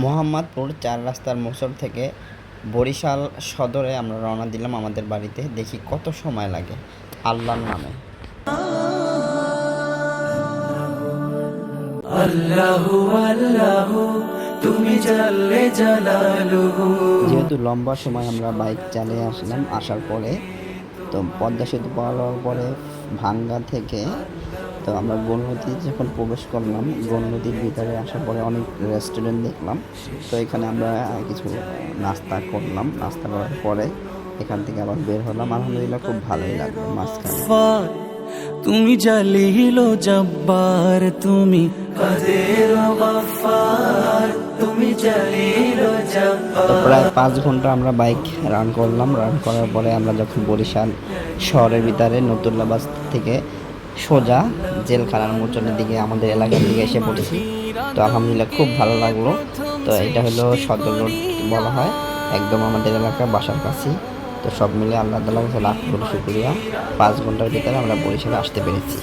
মোহাম্মদপুর ৪ রাস্তার মোচড় থেকে বরিশাল সদরে আমরা রওনা দিলাম আমাদের বাড়িতে। দেখি কত সময় লাগে আল্লাহর নামে। আল্লাহু আল্লাহু তুমি জাল্লে জালালুহু। যেহেতু লম্বা সময় আমরা বাইক চালিয়ে আসলাম, আসার পরে তো পদ্মা সেতু পার হওয়ার পরে ভাঙ্গা থেকে তো আমরা গোলনদী যখন প্রবেশ করলাম, গোলনদীর ভিতরে আসার পরে অনেক রেস্টুরেন্ট দেখলাম। তো এখানে আমরা কিছু নাস্তা করলাম, নাস্তা করার পরে এখান থেকে আবার বের হলাম। আলহামদুলিল্লাহ খুব ভালোই লাগলো মাঝখানে। তুমি জালিল জব্বার, তুমি কাদের গফফার, তুমি জালিল জব্বার। তো প্রায় 5 ঘন্টা আমরা বাইক রান করলাম। রান করার পরে আমরা যখন বরিশাল শহরের ভিতরে নতুল্লাবাস থেকে সোজা জেলখানার মোচনের দিকে আমাদের এলাকার দিকে এসে পড়েছি। তো আলহামদুলিল্লাহ খুব ভালো লাগলো। তো এটা হলো সদর রোড বলা হয়, একদম আমাদের এলাকার বাসার কাছেই। তো সব মিলে আল্লাহ তাআলার কাছে লাখ কোটি শুকরিয়া, 5 ঘন্টার ভিতরে আমরা বরিশালে আসতে পেরেছি।